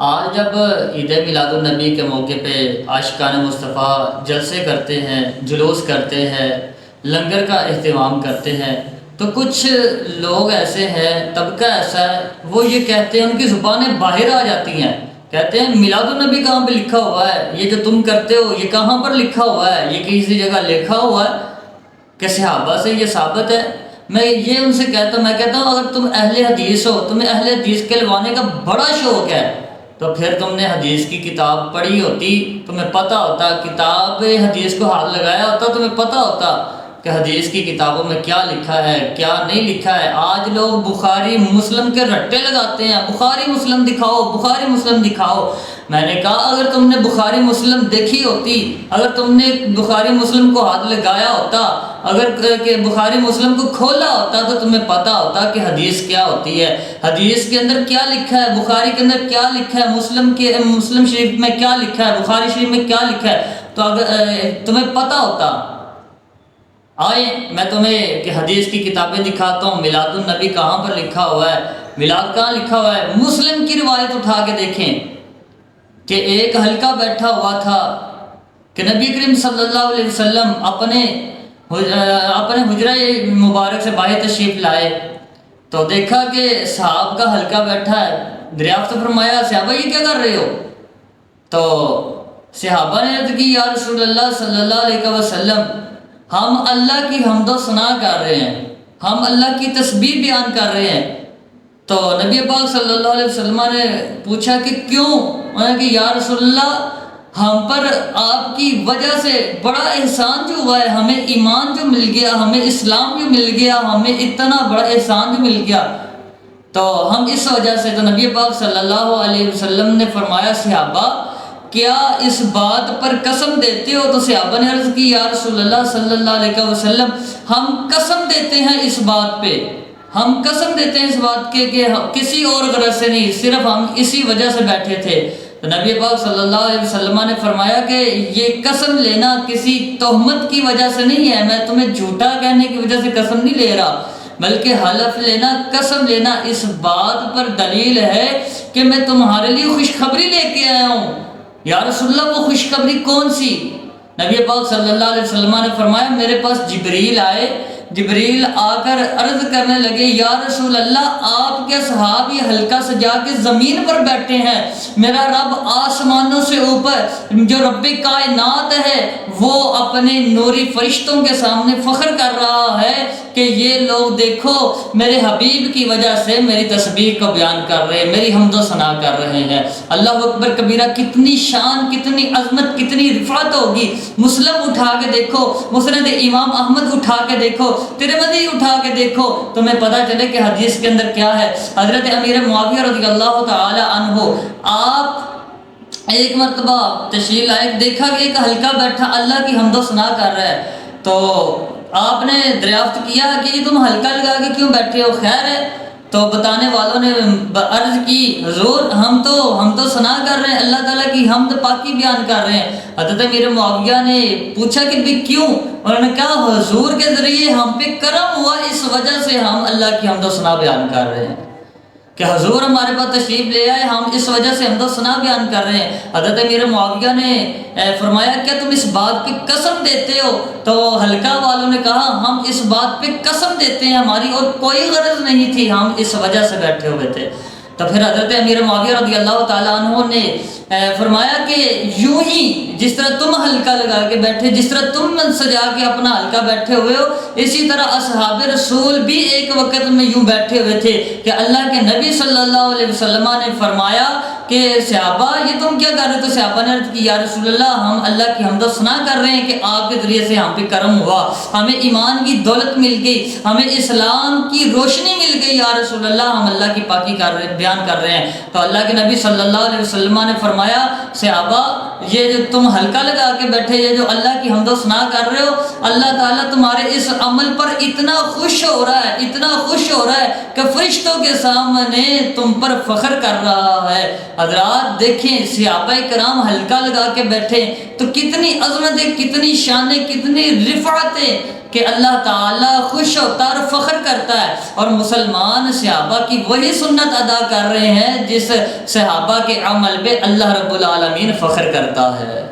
آج جب عید میلاد النبی کے موقع پہ عاشقان مصطفیٰ جلسے کرتے ہیں، جلوس کرتے ہیں، لنگر کا اہتمام کرتے ہیں، تو کچھ لوگ ایسے ہیں، طبقہ ایسا ہے، وہ یہ کہتے ہیں، ان کی زبانیں باہر آ جاتی ہیں، کہتے ہیں میلاد النبی کہاں پہ لکھا ہوا ہے؟ یہ جو تم کرتے ہو یہ کہاں پر لکھا ہوا ہے؟ یہ کسی جگہ لکھا ہوا ہے کہ صحابہ سے یہ ثابت ہے؟ میں یہ ان سے کہتا ہوں، میں کہتا ہوں اگر تم اہل حدیث ہو، تمہیں اہل حدیث کہلوانے کا بڑا شوق ہے، تو پھر تم نے حدیث کی کتاب پڑھی ہوتی، تمہیں پتہ ہوتا، کتاب حدیث کو ہاتھ لگایا ہوتا، تمہیں پتہ ہوتا کہ حدیث کی کتابوں میں کیا لکھا ہے کیا نہیں لکھا ہے۔ آج لوگ بخاری مسلم کے رٹے لگاتے ہیں، بخاری مسلم دکھاؤ، بخاری مسلم دکھاؤ۔ میں نے کہا اگر تم نے بخاری مسلم دیکھی ہوتی، اگر تم نے بخاری مسلم کو ہاتھ لگایا ہوتا، اگر کہ بخاری مسلم کو کھولا ہوتا، تو تمہیں پتہ ہوتا کہ حدیث کیا ہوتی ہے، حدیث کے اندر کیا لکھا ہے، بخاری کے اندر کیا لکھا ہے، مسلم شریف میں کیا لکھا ہے، بخاری شریف میں کیا لکھا ہے، تو اگر تمہیں پتہ ہوتا۔ آئے میں تمہیں کہ حدیث کی کتابیں دکھاتا ہوں، میلاد النبی کہاں پر لکھا ہوا ہے، میلاد کہاں لکھا ہوا ہے۔ مسلم کی روایت اٹھا کے دیکھیں کہ ایک حلقہ بیٹھا ہوا تھا کہ نبی کریم صلی اللہ علیہ وسلم اپنے حجرہ مبارک سے باہر تشریف لائے تو دیکھا کہ صحاب کا حلقہ بیٹھا ہے۔ دریافت فرمایا صحابہ یہ کیا کر رہے ہو؟ تو صحابہ نے عرض کی یا رسول اللہ صلی اللہ علیہ وسلم ہم اللہ کی حمد و ثنا کر رہے ہیں، ہم اللہ کی تسبیح بیان کر رہے ہیں۔ تو نبی پاک صلی اللہ علیہ وسلم نے پوچھا کہ کیوں؟ انہوں نے کہ یا رسول اللہ ہم پر آپ کی وجہ سے بڑا احسان جو ہوا ہے، ہمیں ایمان جو مل گیا، ہمیں اسلام جو مل گیا، ہمیں اتنا بڑا احسان جو مل گیا، تو ہم اس وجہ سے۔ تو نبی پاک صلی اللہ علیہ وسلم نے فرمایا صحابہ کیا اس بات پر قسم دیتے ہو؟ تو صحابہ نے عرض کی یا رسول اللہ صلی اللہ علیہ وسلم ہم قسم دیتے ہیں اس بات پہ، ہم قسم دیتے ہیں اس بات کے کہ کسی اور غرض سے نہیں، صرف ہم اسی وجہ سے بیٹھے تھے۔ تو نبی پاک صلی اللہ علیہ وسلم نے فرمایا کہ یہ قسم لینا کسی تہمت کی وجہ سے نہیں ہے، میں تمہیں جھوٹا کہنے کی وجہ سے قسم نہیں لے رہا، بلکہ حلف لینا، قسم لینا اس بات پر دلیل ہے کہ میں تمہارے لیے خوشخبری لے کے آیا ہوں۔ یا رسول اللہ وہ خوشخبری کون سی؟ نبی پاک صلی اللہ علیہ وسلم نے فرمایا میرے پاس جبریل آئے، جبریل آ کر عرض کرنے لگے یا رسول اللہ آپ کے صحاب یہ حلقہ سجا کے زمین پر بیٹھے ہیں، میرا رب آسمانوں سے اوپر جو رب کائنات ہے وہ اپنے نوری فرشتوں کے سامنے فخر کر رہا ہے کہ یہ لوگ دیکھو میرے حبیب کی وجہ سے میری تسبیح کو بیان کر رہے ہیں، میری حمد و ثنا کر رہے ہیں۔ اللہ اکبر کبیرہ، کتنی شان، کتنی عظمت، کتنی رفعت ہوگی۔ مسلم اٹھا کے دیکھو، مسند امام احمد اٹھا کے دیکھو، ترمذی اٹھا کے دیکھو، تمہیں پتہ چلے کہ حدیث کے اندر کیا ہے۔ حضرت امیر معاویہ رضی اللہ تعالی عنہ آپ ایک مرتبہ تشریف لائے، دیکھا کہ ایک حلقہ بیٹھا اللہ کی حمد و ثنا کر رہا ہے، تو آپ نے دریافت کیا کہ یہ تم حلقہ لگا کے کیوں بیٹھے ہو، خیر ہے؟ تو بتانے والوں نے عرض کی حضور ہم تو ثنا کر رہے ہیں، اللہ تعالیٰ کی حمد پاکی بیان کر رہے ہیں۔ حضرت امیر معاویہ نے پوچھا کہ بھی کیوں؟ انہوں نے کہا حضور کے ذریعے ہم پہ کرم ہوا، اس وجہ سے ہم اللہ کی حمد و ثنا بیان کر رہے ہیں، کہ حضور ہمارے پاس تشریف لے آئے، ہم اس وجہ سے حمد و ثنا بیان کر رہے ہیں۔ حضرت امیر معاویہ نے فرمایا کیا تم اس بات پہ قسم دیتے ہو؟ تو حلقہ والوں نے کہا ہم اس بات پہ قسم دیتے ہیں، ہماری اور کوئی غرض نہیں تھی، ہم اس وجہ سے بیٹھے ہوئے تھے۔ تو پھر حضرت امیر معاویہ رضی اللہ تعالیٰ عنہ نے فرمایا کہ یوں ہی جس طرح تم حلقہ لگا کے بیٹھے، جس طرح تم سجا کے اپنا حلقہ بیٹھے ہوئے ہو، اسی طرح اصحاب رسول بھی ایک وقت میں یوں بیٹھے ہوئے تھے کہ اللہ کے نبی صلی اللہ علیہ وسلم نے فرمایا کہ صحابہ یہ تم کیا کر رہے؟ تو صحابہ نے عرض کی یا رسول اللہ ہم اللہ کی حمد و ثنا کر رہے ہیں کہ آپ کے ذریعے سے ہم پہ کرم ہوا، ہمیں ایمان کی دولت مل گئی، ہمیں اسلام کی روشنی مل گئی، یا رسول اللہ ہم اللہ کی پاکی بیان کر رہے ہیں۔ تو اللہ کے نبی صلی اللہ علیہ وسلم نے فرمایا صحابہ یہ جو تم حلقہ لگا کے بیٹھے، یہ جو اللہ کی حمد و ثنا کر رہے ہو، اللہ تعالیٰ تمہارے اس عمل پر اتنا خوش ہو رہا ہے، اتنا خوش ہو رہا ہے کہ فرشتوں کے سامنے تم پر فخر کر رہا ہے۔ حضرات دیکھیں صحابہ کرام حلقہ لگا کے بیٹھے تو کتنی عظمتیں، کتنی شانیں، کتنی رفعتیں، کہ اللہ تعالیٰ خوش ہوتا ہے اور فخر کرتا ہے، اور مسلمان صحابہ کی وہی سنت ادا کر رہے ہیں جس صحابہ کے عمل پہ اللہ رب العالمین فخر کرتا ہے۔